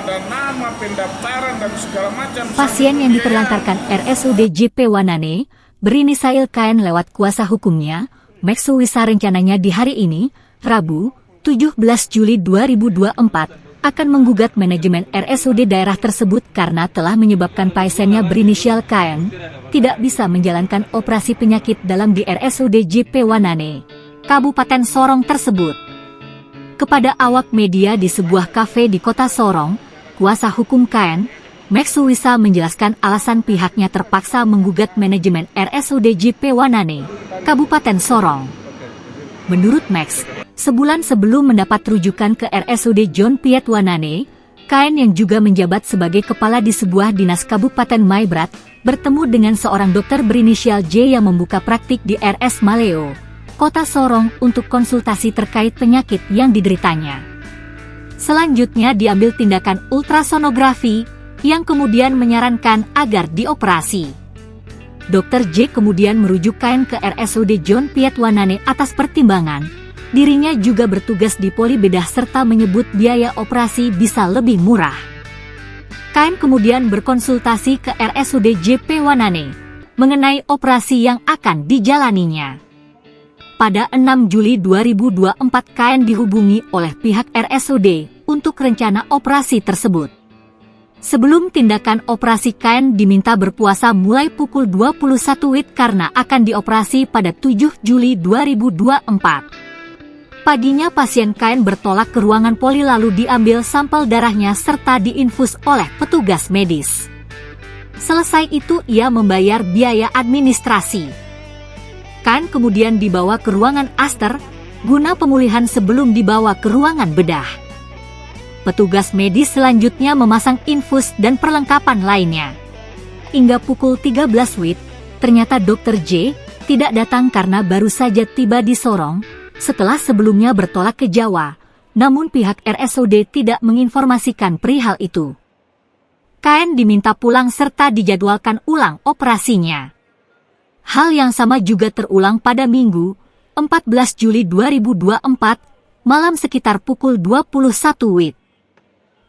ada nama, pendaftaran, dan segala macam. Pasien yang diterlantarkan RSUD JP Wanane berinisial KN lewat kuasa hukumnya, Max Suwisa rencananya di hari ini, Rabu, 17 Juli 2024, akan menggugat manajemen RSUD daerah tersebut karena telah menyebabkan pasiennya berinisial KN tidak bisa menjalankan operasi penyakit dalam di RSUD JP Wanane, Kabupaten Sorong tersebut. Kepada awak media di sebuah kafe di kota Sorong, kuasa hukum KN, Max Suwisa menjelaskan alasan pihaknya terpaksa menggugat manajemen RSUD JP Wanane, Kabupaten Sorong. Menurut Max, sebulan sebelum mendapat rujukan ke RSUD John Piet Wanane, KN yang juga menjabat sebagai kepala di sebuah dinas Kabupaten Maibrat, bertemu dengan seorang dokter berinisial J yang membuka praktik di RS Maleo, Kota Sorong untuk konsultasi terkait penyakit yang dideritanya. Selanjutnya diambil tindakan ultrasonografi yang kemudian menyarankan agar dioperasi. Dr. J kemudian merujuk KN ke RSUD John Piet Wanane atas pertimbangan dirinya juga bertugas di Poli Bedah serta menyebut biaya operasi bisa lebih murah. KN kemudian berkonsultasi ke RSUD JP Wanane mengenai operasi yang akan dijalaninya. Pada 6 Juli 2024 KN dihubungi oleh pihak RSUD untuk rencana operasi tersebut. Sebelum tindakan operasi KN diminta berpuasa mulai pukul 21 WIB karena akan dioperasi pada 7 Juli 2024. Paginya pasien KN bertolak ke ruangan poli lalu diambil sampel darahnya serta diinfus oleh petugas medis. Selesai itu ia membayar biaya administrasi. KN kemudian dibawa ke ruangan Aster, guna pemulihan sebelum dibawa ke ruangan bedah. Petugas medis selanjutnya memasang infus dan perlengkapan lainnya. Hingga pukul 13 WIB, ternyata Dr. J tidak datang karena baru saja tiba di Sorong, setelah sebelumnya bertolak ke Jawa, namun pihak RSUD tidak menginformasikan perihal itu. KN diminta pulang serta dijadwalkan ulang operasinya. Hal yang sama juga terulang pada Minggu, 14 Juli 2024, malam sekitar pukul 21 WIB.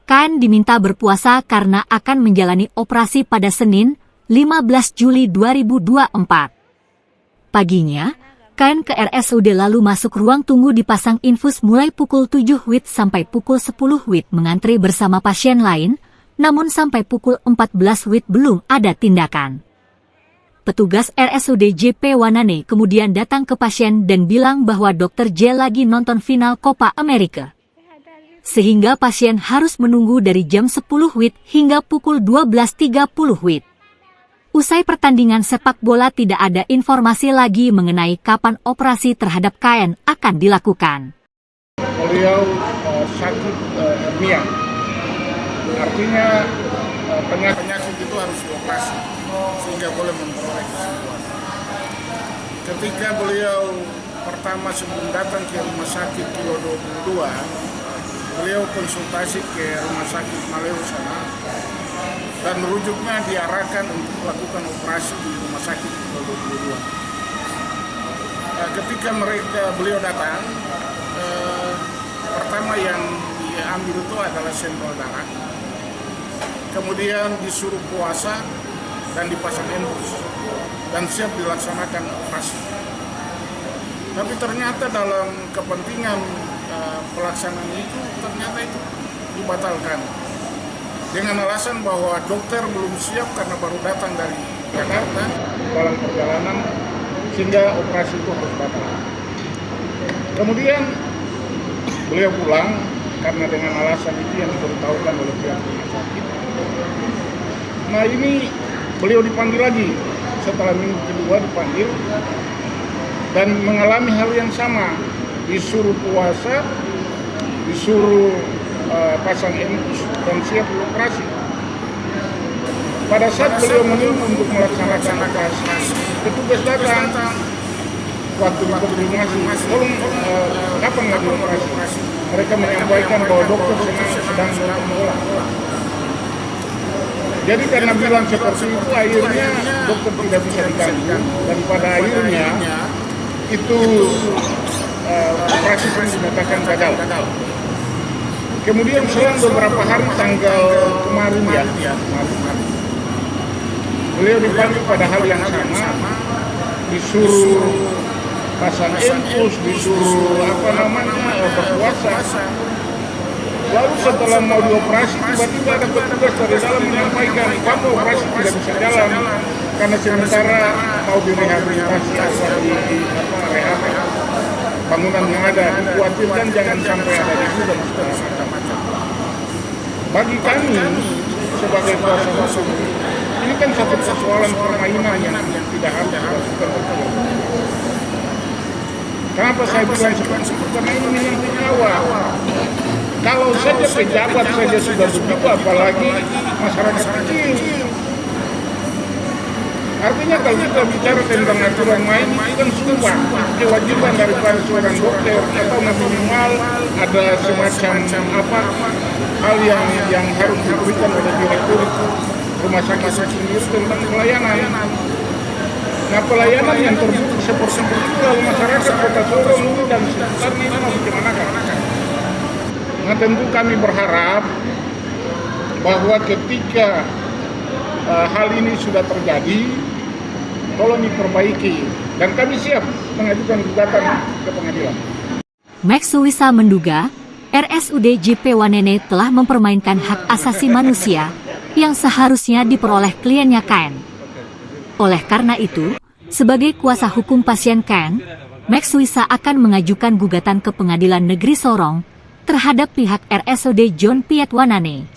KN diminta berpuasa karena akan menjalani operasi pada Senin, 15 Juli 2024. Paginya, KN ke RSUD lalu masuk ruang tunggu dipasang infus mulai pukul 7 WIB sampai pukul 10 WIB mengantri bersama pasien lain, namun sampai pukul 14 WIB belum ada tindakan. Petugas RSUD JP Wanane kemudian datang ke pasien dan bilang bahwa Dr. J lagi nonton final Copa America. Sehingga pasien harus menunggu dari jam 10 WIB hingga pukul 12.30 WIB. Usai pertandingan sepak bola tidak ada informasi lagi mengenai kapan operasi terhadap KN akan dilakukan. Beliau sakit hernia, artinya penyakit itu harus dioperasi sehingga boleh memperoleh kesembuhan. Ketika beliau pertama sebelum datang ke rumah sakit Kilo 22, beliau konsultasi ke rumah sakit Maleo sana dan merujuknya diarahkan untuk melakukan operasi di rumah sakit Kilo 22. Ketika beliau datang, pertama yang diambil itu adalah sampel darah, kemudian disuruh puasa dan dipasang infus dan siap dilaksanakan operasi. Tapi ternyata dalam kepentingan pelaksanaan itu ternyata itu dibatalkan dengan alasan bahwa dokter belum siap karena baru datang dari Jakarta dalam perjalanan sehingga operasi itu harus batal. Kemudian beliau pulang karena dengan alasan itu yang diberitahukan oleh pihak rumah sakit. Nah ini beliau dipanggil lagi, setelah minggu kedua dipanggil dan mengalami hal yang sama, disuruh puasa, disuruh pasang infus dan siap operasi. Pada saat beliau menunggu untuk melaksanakan operasi, petugas datang, waktu konfirmasi, tolong kapan lagi operasi? Mereka menyampaikan bahwa dokter sedang menolak. Jadi karena bilang seperti itu, akhirnya dokter tidak bisa diganggu dan pada akhirnya itu operasi pun dinyatakan gagal. Kemudian selang beberapa hari tanggal kemarin beliau dipanggil pada hal yang sama, disuruh pasang infus, disuruh berpuasa. Lalu setelah mau dioperasi, tiba-tiba ada petugas dari dalam menyampaikan bahwa operasi tidak bisa jalan karena sementara mau direhabilitasi rehab bangunan yang ada, dikhawatirkan jangan sampai ada gudang macam-macam. Bagi kami sebagai kuasa hukum, ini kan satu persoalan permainan yang tidak harus dilakukan. Kenapa saya bilang seperti itu? Karena ini menyangkut nyawa. Kalau saja pejabat saja sudah begitu, apalagi masyarakat kecil. Artinya kalau kita bicara tentang aturan main, itu kan sumpah kewajiban daripada seorang dokter atau minimal ada semacam hal yang harus diberikan oleh direktur rumah sakit sendiri tentang pelayanan. Nah, pelayanan yang terburuk seperti itu lalu masyarakat Kota Solo dan sekitarnya ini mau bagaimana kan? Nah, tentu kami berharap bahwa ketika hal ini sudah terjadi, tolong diperbaiki dan kami siap mengajukan gugatan ke pengadilan. Max Suwisa menduga RSUD JP Wanene telah mempermainkan hak asasi manusia yang seharusnya diperoleh kliennya KN. Oleh karena itu, sebagai kuasa hukum pasien KN, Max Suwisa akan mengajukan gugatan ke Pengadilan Negeri Sorong terhadap pihak RSUD John Piet Wanane.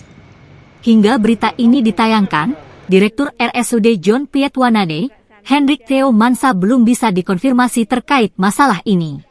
Hingga berita ini ditayangkan, Direktur RSUD John Piet Wanane, Hendrik Theo Mansa belum bisa dikonfirmasi terkait masalah ini.